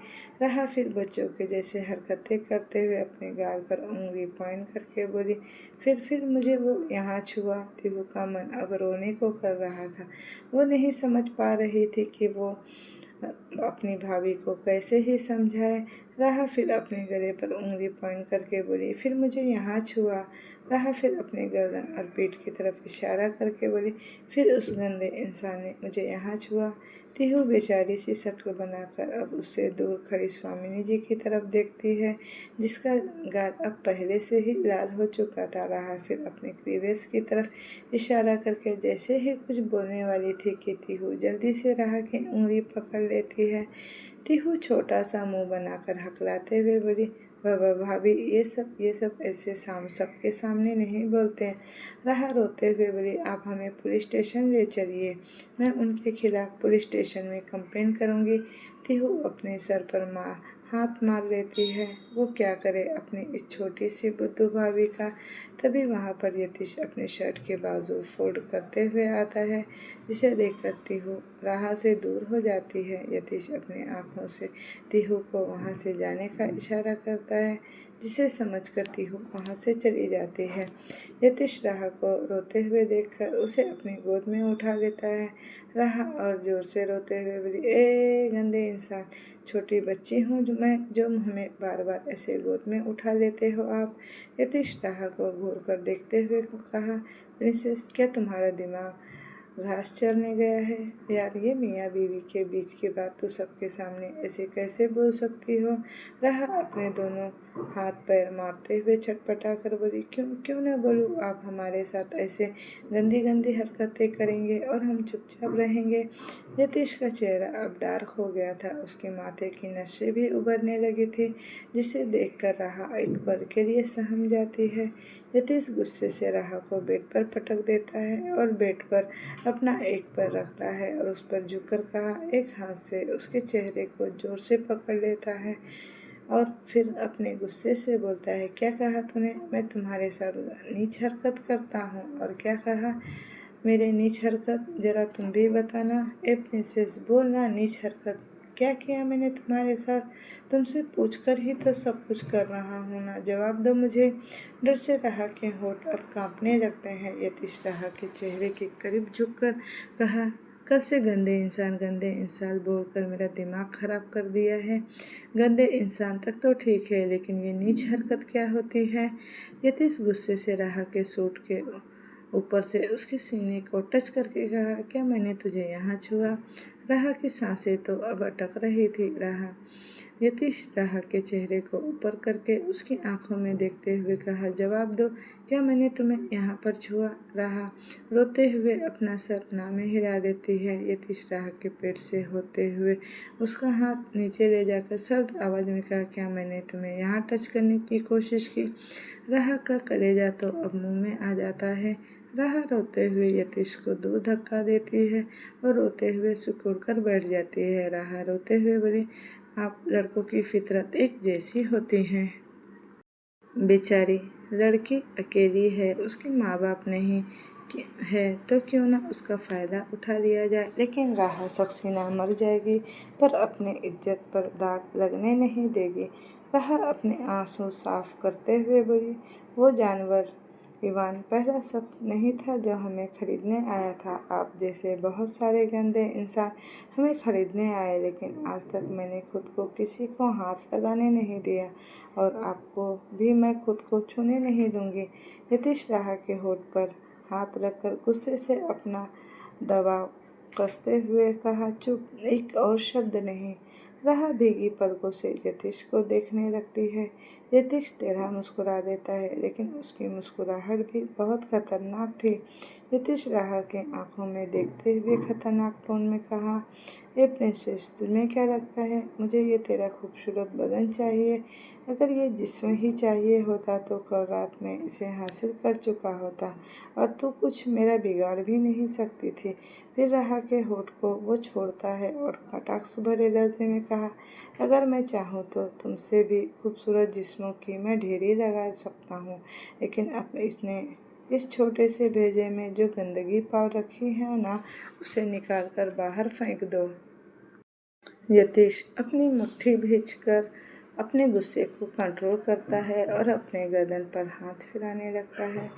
राह फिर बच्चों के जैसे हरकतें करते हुए अपने गाल पर उंगली पॉइंट करके बोली, फिर मुझे वो यहाँ छुआ। तिहु का मन अब रोने को कर रहा था। वो नहीं समझ पा रही थी कि वो अपनी भाभी को कैसे ही समझाए। राह फिर अपने गले पर उंगली पॉइंट करके बोली, फिर मुझे यहाँ छुआ। राह फिर अपने गर्दन और पीठ की तरफ इशारा करके बोली, फिर उस गंदे इंसान ने मुझे यहाँ छुआ। तिहु बेचारी सी शक्ल बनाकर अब उससे दूर खड़ी स्वामिनी जी की तरफ देखती है, जिसका गाल अब पहले से ही लाल हो चुका था। राह फिर अपने क्लीवेज की तरफ इशारा करके जैसे ही कुछ बोलने वाली थी कि तिहु जल्दी से राह की उंगली पकड़ लेती है। तिहु छोटा सा मुंह बनाकर हकलाते हुए बोली, बाबा भाभी ये सब ऐसे सबके सामने नहीं बोलते। राह रोते हुए बोली, आप हमें पुलिस स्टेशन ले चलिए, मैं उनके खिलाफ पुलिस स्टेशन में कंप्लेन करूँगी। तिहु अपने सर पर हाथ मार लेती है। वो क्या करे अपनी इस छोटी सी बुद्धू भाभी का। तभी वहाँ पर यतीश अपने शर्ट के बाजू फोल्ड करते हुए आता है, जिसे देखकर तिहु राह से दूर हो जाती है। यतीश अपनी आँखों से तिहु को वहाँ से जाने का इशारा करता है, जिसे समझकर तिहु वहाँ से चली जाती है। यतीश राह को रोते हुए देखकर उसे अपनी गोद में उठा लेता है। राह और जोर से रोते हुए बोली, ए गंदे इंसान, छोटी बच्ची हूँ जो हमें बार बार ऐसे गोद में उठा लेते हो आप। यतीश राह को घूर कर देखते हुए कहा, प्रिंसेस क्या तुम्हारा दिमाग घास चरने गया है? यार ये मियाँ बीवी के बीच की बात तो सबके सामने ऐसे कैसे बोल सकती हो? राह अपने दोनों हाथ पैर मारते हुए छटपटा कर बोली, क्यों न बोलूँ? आप हमारे साथ ऐसे गंदी गंदी हरकतें करेंगे और हम चुपचाप रहेंगे। यतीश का चेहरा अब डार्क हो गया था। उसके माथे की नसें भी उभरने लगी थी, जिसे देखकर राह एक पल के लिए सहम जाती है। यतीश गुस्से से राह को बेड पर पटक देता है और बेड पर अपना एक पैर रखता है और उस पर झुककर कहा, एक हाथ से उसके चेहरे को जोर से पकड़ लेता है और फिर अपने गुस्से से बोलता है, क्या कहा तूने? मैं तुम्हारे साथ नीच हरकत करता हूँ? और क्या कहा? मेरे नीच हरकत? जरा तुम भी बताना। ए प्रिंसेस, बोलना नीच हरकत क्या किया मैंने तुम्हारे साथ? तुमसे पूछकर ही तो सब कुछ कर रहा हूँ ना, जवाब दो मुझे। डर से राह के होठ अब कांपने लगते हैं। यतीश राह के चेहरे के करीब झुककर कहा, कल से गंदे इंसान बोलकर मेरा दिमाग खराब कर दिया है। गंदे इंसान तक तो ठीक है, लेकिन ये नीच हरकत क्या होती है? यतीश गुस्से से राह के सूट के ऊपर से उसके सीने को टच करके कहा, क्या मैंने तुझे यहाँ छुआ? राहा की सांसें तो अब अटक रही थी। यतीश राहा के चेहरे को ऊपर करके उसकी आंखों में देखते हुए कहा, जवाब दो, क्या मैंने तुम्हें यहाँ पर छुआ? राहा रोते हुए अपना सर ना में हिला देती है। यतीश राहा के पेट से होते हुए उसका हाथ नीचे ले जाकर सर्द आवाज में कहा, क्या मैंने तुम्हें यहाँ टच करने की कोशिश की? राहा का कलेजा तो अब मुंह में आ जाता है। राहा रोते हुए यतीश को दूर धक्का देती है और रोते हुए सिकुड़ कर बैठ जाती है। राहा रोते हुए बोली, आप लड़कों की फितरत एक जैसी होती है। बेचारी लड़की अकेली है, उसके माँ बाप नहीं है तो क्यों ना उसका फ़ायदा उठा लिया जाए। लेकिन राहा सक्सेना मर जाएगी पर अपने इज्जत पर दाग लगने नहीं देगी। राहा अपने आंसू साफ करते हुए बोली, वो जानवर इवान पहला शख्स नहीं था जो हमें खरीदने आया था। आप जैसे बहुत सारे गंदे इंसान हमें खरीदने आए, लेकिन आज तक मैंने खुद को किसी को हाथ लगाने नहीं दिया और आपको भी मैं खुद को छूने नहीं दूंगी। यतीश राहा के होठ पर हाथ रखकर गुस्से से अपना दबाव कसते हुए कहा, चुप, एक और शब्द नहीं। राहा भीगी पलकों से यतीश को देखने लगती है। यतीश टेढ़ा मुस्कुरा देता है, लेकिन उसकी मुस्कुराहट भी बहुत खतरनाक थी। यतीश राहा के आंखों में देखते हुए खतरनाक टोन में कहा, ए प्रिंसेस, तुम्हें क्या लगता है मुझे ये तेरा खूबसूरत बदन चाहिए? अगर ये जिस्म ही चाहिए होता तो कल रात में इसे हासिल कर चुका होता और तू कुछ मेरा बिगाड़ भी नहीं सकती थी। फिर राहा के होठ को वो छोड़ता है और कटाक्ष भरे लहजे में कहा, अगर मैं चाहूँ तो तुमसे भी खूबसूरत जिस्मों की मैं ढेरी लगा सकता हूँ, लेकिन अब इसने इस छोटे से भेजे में जो गंदगी पाल रखी है ना, उसे निकाल कर बाहर फेंक दो। यतीश अपनी मुट्ठी भींचकर अपने गुस्से को कंट्रोल करता है और अपने गर्दन पर हाथ फिराने लगता है।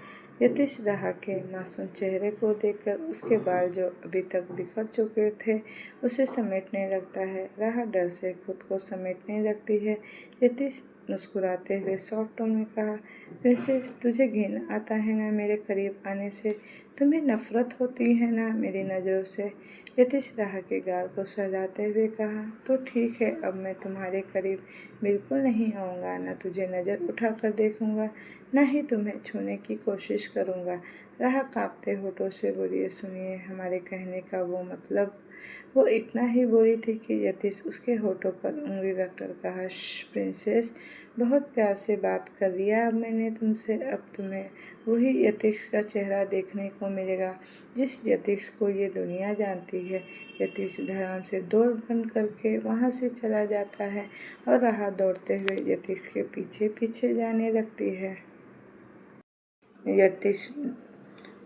यतीश राहा के मासूम चेहरे को देखकर उसके बाल जो अभी तक बिखर चुके थे उसे समेटने लगता है। राहा डर से खुद को समेटने लगती है। यतीश मुस्कुराते हुए सॉफ्ट टोन में कहा, प्रिंसेस, तुझे घिन आता है ना मेरे करीब आने से? तुम्हें नफरत होती है ना मेरी नज़रों से? यतीश राहा के गाल को सहलाते हुए कहा, तो ठीक है, अब मैं तुम्हारे करीब बिल्कुल नहीं आऊँगा, न तुझे नज़र उठाकर देखूँगा, न ही तुम्हें छूने की कोशिश करूँगा। राहा कांपते होठों से बोली, सुनिए, हमारे कहने का वो मतलब। वो इतना ही बोली थी कि यतीश उसके होठों पर उंगली रखकर कहा, प्रिंसेस, बहुत प्यार से बात कर लिया अब मैंने तुमसे। अब तुम्हें वही यतीश का चेहरा देखने को मिलेगा जिस यतीश को ये दुनिया जानती है। यतीश धड़ाम से डोर बंद करके वहाँ से चला जाता है और राहा दौड़ते हुए यतीश के पीछे पीछे जाने लगती है। यतीश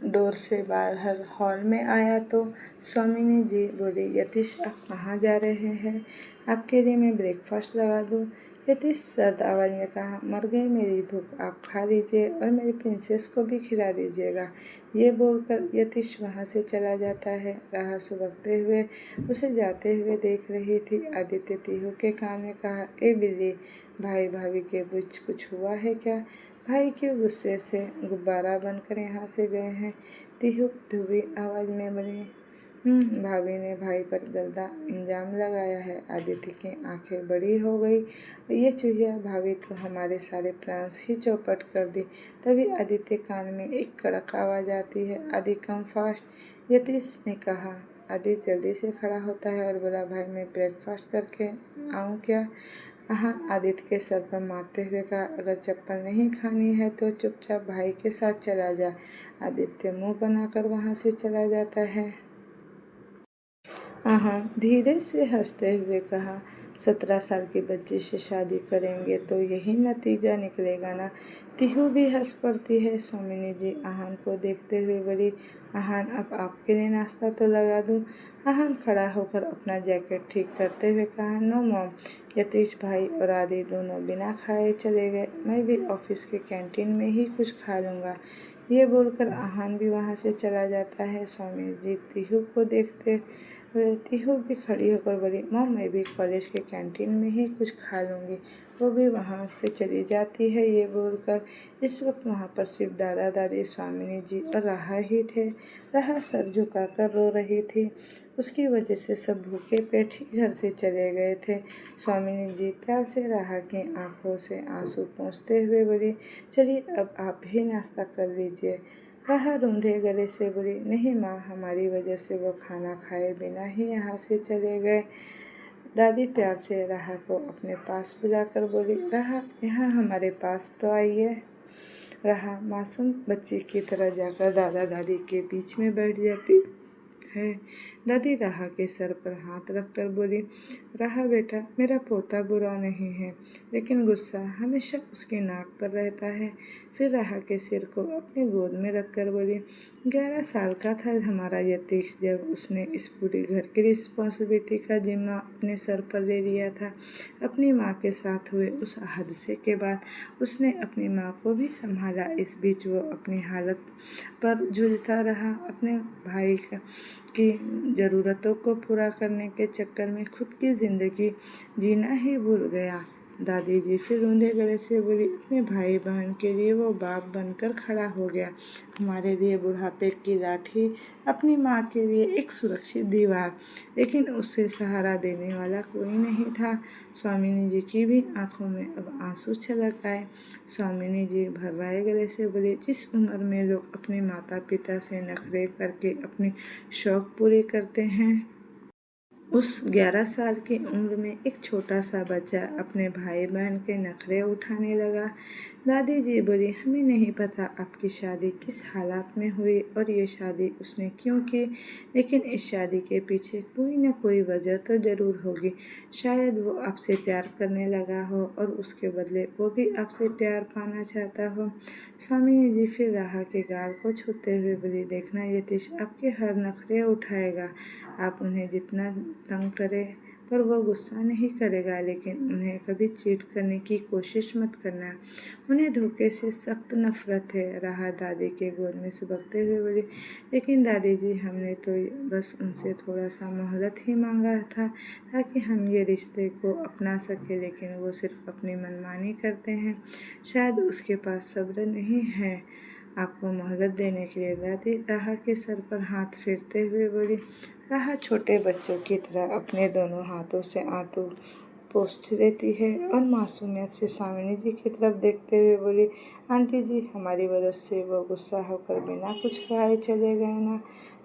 डोर से बाहर हॉल में आया तो स्वामिनी जी बोली, यतीश, आप कहाँ जा रहे हैं? आपके लिए मैं ब्रेकफास्ट लगा दूँ? यतीश सर्द आवाज़ में कहा, मर गई मेरी भूख, आप खा लीजिए और मेरी प्रिंसेस को भी खिला दीजिएगा। ये बोलकर यतीश वहाँ से चला जाता है। राहा सुबकते हुए उसे जाते हुए देख रही थी। आदित्य तीहू के कान में कहा, ए बिल्ली, भाई भाभी के बीच कुछ हुआ है क्या? भाई क्यों गुस्से से गुब्बारा बनकर यहाँ से गए हैं? तीहू धुबी आवाज़ में बोली, भाभी ने भाई पर गलत इल्जाम लगाया है। आदित्य की आंखें बड़ी हो गई, ये चूहिया भाभी तो हमारे सारे प्लान्स ही चौपट कर दी। तभी आदित्य कान में एक कड़क आवाज़ आती है, आदि कम फास्ट। यतीश ने कहा। आदित्य जल्दी से खड़ा होता है और बोला, भाई मैं ब्रेकफास्ट करके आऊँ क्या? आहान आदित्य के सर पर मारते हुए कहा, अगर चप्पल नहीं खानी है तो चुपचाप भाई के साथ चला जा। आदित्य मुंह बनाकर वहाँ से चला जाता है। आहान धीरे से हंसते हुए कहा, 17 साल की बच्ची से शादी करेंगे तो यही नतीजा निकलेगा ना? तीहू भी हंस पड़ती है। स्वामिनी जी आहान को देखते हुए बोली, आहान, अब आपके लिए नाश्ता तो लगा दूँ? आहान खड़ा होकर अपना जैकेट ठीक करते हुए कहा, नो मॉम। यतीश भाई और आदि दोनों बिना खाए चले गए, मैं भी ऑफिस के कैंटीन में ही कुछ खा लूँगा। ये बोलकर आहान भी वहाँ से चला जाता है। स्वामी जी तीहू को देखते तिहु भी खड़ी होकर बोली, मॉम मैं भी कॉलेज के कैंटीन में ही कुछ खा लूँगी। वो भी वहाँ से चली जाती है। ये बोलकर इस वक्त वहाँ पर सिर्फ दादा दादी, स्वामिनी जी और राहा ही थे। राहा सर झुकाकर रो रही थी। उसकी वजह से सब भूखे पेट ही घर से चले गए थे। स्वामिनी जी प्यार से राहा की आंखों से आंसू पोंछते हुए बोली, चलिए अब आप भी नाश्ता कर लीजिए। राहा रूंधे गले से बोली, नहीं माँ, हमारी वजह से वो खाना खाए बिना ही यहाँ से चले गए। दादी प्यार से राहा को अपने पास बुलाकर बोली, राहा यहाँ हमारे पास तो आइए। राहा मासूम बच्ची की तरह जाकर दादा दादी के बीच में बैठ जाती है। दादी राहा के सर पर हाथ रखकर बोली, राहा बेटा, मेरा पोता बुरा नहीं है, लेकिन गुस्सा हमेशा उसके नाक पर रहता है। फिर राहा के सिर को अपने गोद में रखकर बोली, 11 साल का था हमारा यतीश जब उसने इस पूरी घर की रिस्पॉन्सिबिलिटी का जिम्मा अपने सर पर ले लिया था। अपनी माँ के साथ हुए उस हादसे के बाद उसने अपनी माँ को भी संभाला। इस बीच वो अपनी हालत पर जूझता रहा। अपने भाई की ज़रूरतों को पूरा करने के चक्कर में खुद की ज़िंदगी जीना ही भूल गया। दादी जी फिर रूंधे गले से बोली, अपने भाई बहन के लिए वो बाप बनकर खड़ा हो गया। हमारे लिए बुढ़ापे की लाठी, अपनी माँ के लिए एक सुरक्षित दीवार, लेकिन उससे सहारा देने वाला कोई नहीं था। स्वामिनी जी की भी आंखों में अब आंसू छलक आए। स्वामिनी जी भर्राए गले से बोले, जिस उम्र में लोग अपने माता पिता से नखरे करके अपनी शौक पूरी करते हैं, उस 11 साल की उम्र में एक छोटा सा बच्चा अपने भाई बहन के नखरे उठाने लगा। दादी जी बोली, हमें नहीं पता आपकी शादी किस हालात में हुई और ये शादी उसने क्यों की, लेकिन इस शादी के पीछे कोई न कोई वजह तो ज़रूर होगी। शायद वो आपसे प्यार करने लगा हो और उसके बदले वो भी आपसे प्यार पाना चाहता हो। स्वामिनी जी फिर राहा के गाल को छूते हुए बोली, देखना यतीश आपके हर नखरे उठाएगा। आप उन्हें जितना तंग करें पर वो गुस्सा नहीं करेगा, लेकिन उन्हें कभी चीट करने की कोशिश मत करना। उन्हें धोखे से सख्त नफरत है। राहा दादी के गोद में सुबकते हुए बोली, लेकिन दादी जी, हमने तो बस उनसे थोड़ा सा मोहलत ही मांगा था ताकि हम ये रिश्ते को अपना सके, लेकिन वो सिर्फ अपनी मनमानी करते हैं। शायद उसके पास सब्र नहीं है आपको मोहलत देने के लिए। दादी राहा के सर पर हाथ फेरते हुए बोली। राहा छोटे बच्चों की तरह अपने दोनों हाथों से आंसू पोंछ लेती है और मासूमियत से स्वामिनी जी की तरफ देखते हुए बोली, आंटी जी, हमारी वजह से वो गुस्सा होकर बिना कुछ खाए चले गए ना।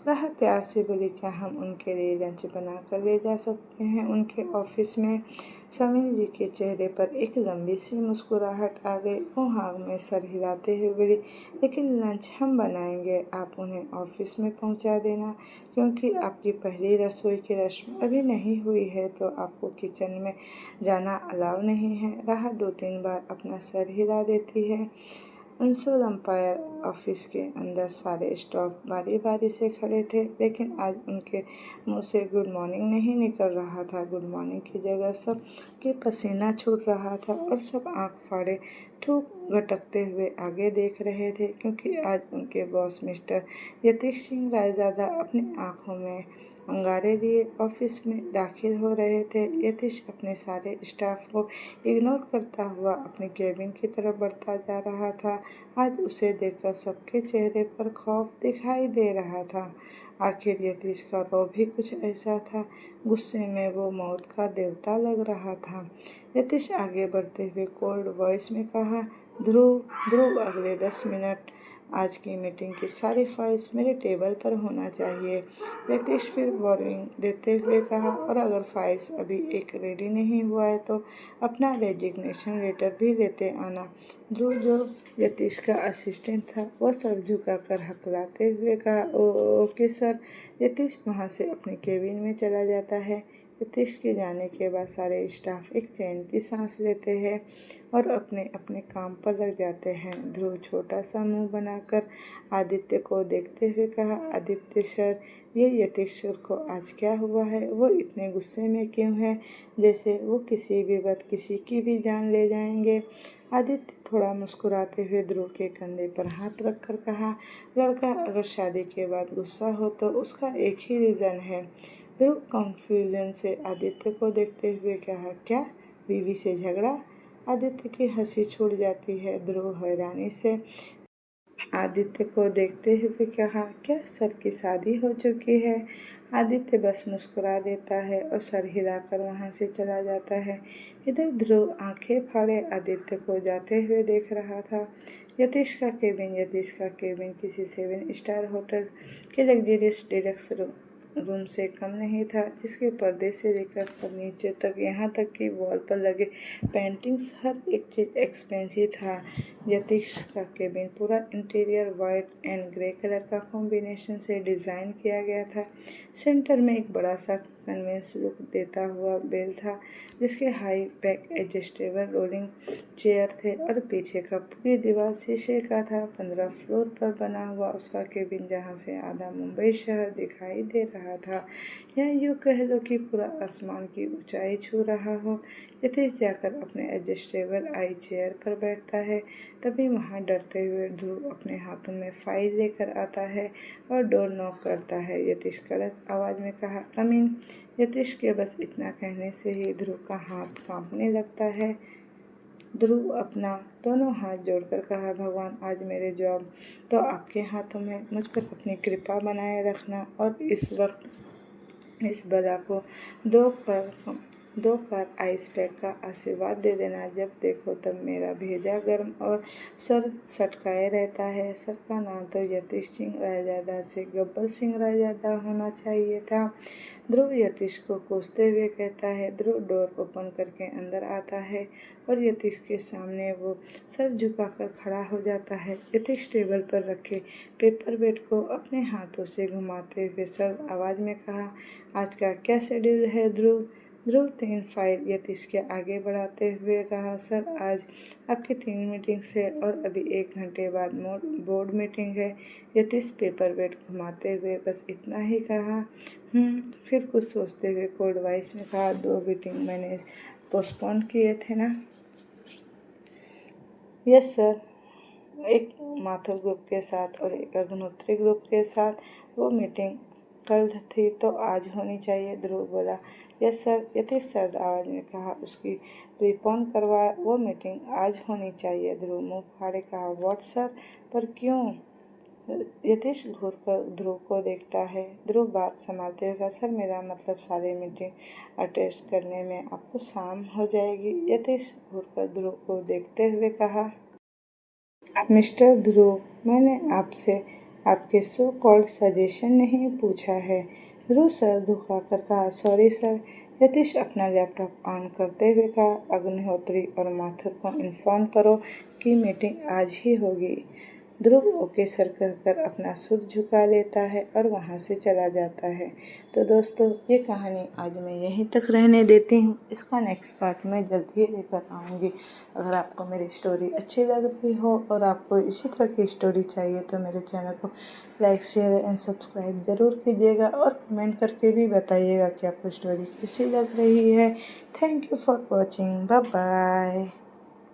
राहा प्यार से बोली, क्या हम उनके लिए लंच बना कर ले जा सकते हैं उनके ऑफिस में। स्वामिनी जी के चेहरे पर एक लंबी सी मुस्कुराहट आ गई। वो हाँ में सर हिलाते हुए बोली, लेकिन लंच हम बनाएंगे, आप उन्हें ऑफिस में पहुंचा देना, क्योंकि आपकी पहली रसोई की रस्म अभी नहीं हुई है तो आपको किचन में जाना अलाउ नहीं है। राहा 2-3 बार अपना सर हिला देती है। अंसोल अंपायर ऑफिस के अंदर सारे स्टाफ बारी बारी से खड़े थे, लेकिन आज उनके मुंह से गुड मॉर्निंग नहीं निकल रहा था। गुड मॉर्निंग की जगह सब के पसीना छूट रहा था और सब आंख फाड़े थूक गटकते हुए आगे देख रहे थे, क्योंकि आज उनके बॉस मिस्टर यतीश सिंह रायजादा अपनी आंखों में अंगारे लिए ऑफिस में दाखिल हो रहे थे। यतीश अपने सारे स्टाफ को इग्नोर करता हुआ अपने केबिन की तरफ बढ़ता जा रहा था। आज उसे देखकर सबके चेहरे पर खौफ दिखाई दे रहा था। आखिर यतीश का रौब भी कुछ ऐसा था। गुस्से में वो मौत का देवता लग रहा था। यतीश आगे बढ़ते हुए कोल्ड वॉइस में कहा, ध्रुव ध्रुव, अगले 10 मिनट आज की मीटिंग की सारी फाइल्स मेरे टेबल पर होना चाहिए। यतीश फिर वार्निंग देते हुए कहा, और अगर फाइल्स अभी एक रेडी नहीं हुआ है तो अपना रेजिग्नेशन लेटर भी लेते आना। ध्रुव, जो यतीश का असिस्टेंट था, वो सर झुकाकर हकलाते हुए कहा, ओके सर। यतीश वहाँ से अपने केबिन में चला जाता है। यतीश के जाने के बाद सारे स्टाफ एक चैन की सांस लेते हैं और अपने अपने काम पर लग जाते हैं। ध्रुव छोटा सा मुंह बनाकर आदित्य को देखते हुए कहा, आदित्य सर, ये यतीश सर को आज क्या हुआ है? वो इतने गुस्से में क्यों है, जैसे वो किसी भी वक्त किसी की भी जान ले जाएंगे? आदित्य थोड़ा मुस्कुराते हुए ध्रुव के कंधे पर हाथ रखकर कहा, लड़का अगर शादी के बाद गुस्सा हो तो उसका एक ही रीज़न है, ध्रुव कन्फ्यूजन से आदित्य को देखते हुए कहा, क्या बीवी से झगड़ा? आदित्य की हंसी छूट जाती है। ध्रुव हैरानी से आदित्य को देखते हुए कहा, क्या सर की शादी हो चुकी है? आदित्य बस मुस्कुरा देता है और सर हिलाकर वहाँ से चला जाता है। इधर ध्रुव आंखें फाड़े आदित्य को जाते हुए देख रहा था। यतीश का केबिन किसी 7 स्टार होटल के लग्जरियस डिलक्स रूम से कम नहीं था, जिसके पर्दे से लेकर फर्नीचर तक, यहाँ तक कि वॉल पर लगे पेंटिंग्स, हर एक चीज़ एक्सपेंसिव था। यतीश का केबिन पूरा interior white and grey colour का कॉम्बिनेशन से डिज़ाइन किया गया था। सेंटर में एक बड़ा सा कन्वेंस लुक देता हुआ बेल था, जिसके high back adjustable rolling chair थे और पीछे का पूरी दीवार शीशे का था। 15 फ्लोर पर बना हुआ उसका केबिन, जहाँ से आधा मुंबई शहर दिखाई दे रहा था, या यूँ कह लो कि पूरा आसमान की ऊंचाई छू रहा हो। यतीश जाकर अपने एडजस्टेबल आई चेयर पर बैठता है, तभी वहाँ डरते हुए ध्रुव अपने हाथों में फाइल लेकर आता है और डोर नॉक करता है। यतीश कड़क आवाज़ में कहा, कम इन। यतीश के बस इतना कहने से ही ध्रुव का हाथ कांपने लगता है। ध्रुव अपना दोनों हाथ जोड़कर कहा, भगवान, आज मेरे जॉब तो आपके हाथों में, मुझ पर अपनी कृपा बनाए रखना और इस वक्त इस बला को दो कार आइस पैक का आशीर्वाद दे देना। जब देखो तब मेरा भेजा गर्म और सर सटकाए रहता है। सर का नाम तो यतीश सिंह रायजादा से गब्बर सिंह रायजादा होना चाहिए था। ध्रुव यतीश को कोसते हुए कहता है। ध्रुव डोर ओपन करके अंदर आता है और यतीश के सामने वो सर झुकाकर खड़ा हो जाता है। यतीश टेबल पर रखे पेपर वेट को अपने हाथों से घुमाते हुए सर्द आवाज़ में कहा, आज का क्या शेड्यूल है ध्रुव? ध्रुव 3 फाइल यतीश के आगे बढ़ाते हुए कहा, सर आज आपकी 3 मीटिंग्स है और अभी 1 घंटे बाद बोर्ड मीटिंग है। यतीश पेपर वेट घुमाते हुए बस इतना ही कहा। फिर कुछ सोचते हुए कोल्ड वॉइस में कहा, 2 मीटिंग मैंने पोस्टपोन किए थे ना? यस सर, एक माथुर ग्रुप के साथ और एक अग्निहोत्री ग्रुप के साथ। वो मीटिंग कल थी तो आज होनी चाहिए, ध्रुव बोला। यस सर, यतीश सर्द आवाज़ में कहा। उसकी प्रीपोन करवाए, वो मीटिंग आज होनी चाहिए, ध्रुव मुँह फाड़े कहा। व्हाट सर, पर क्यों? यतीश घूर कर ध्रुव को देखता है। ध्रुव बात संभालते हुए कहा, सर मेरा मतलब सारी मीटिंग अटेस्ट करने में आपको शाम हो जाएगी। यतीश घूर कर ध्रुव को देखते हुए कहा, मिस्टर ध्रुव, मैंने आपसे आपके सो कॉल्ड सजेशन नहीं पूछा है। ध्रुव सर झुकाकर कहा, सॉरी सर। यतीश अपना लैपटॉप ऑन करते हुए कहा, अग्निहोत्री और माथुर को इन्फॉर्म करो कि मीटिंग आज ही होगी। ध्रुव ओके सर कहकर अपना सिर झुका लेता है और वहाँ से चला जाता है। तो दोस्तों, ये कहानी आज मैं यहीं तक रहने देती हूँ। इसका नेक्स्ट पार्ट मैं जल्द ही लेकर आऊँगी। अगर आपको मेरी स्टोरी अच्छी लग रही हो और आपको इसी तरह की स्टोरी चाहिए तो मेरे चैनल को लाइक, शेयर एंड सब्सक्राइब ज़रूर कीजिएगा और कमेंट करके भी बताइएगा कि आपको स्टोरी कैसी लग रही है। Thank you for watching. Bye bye.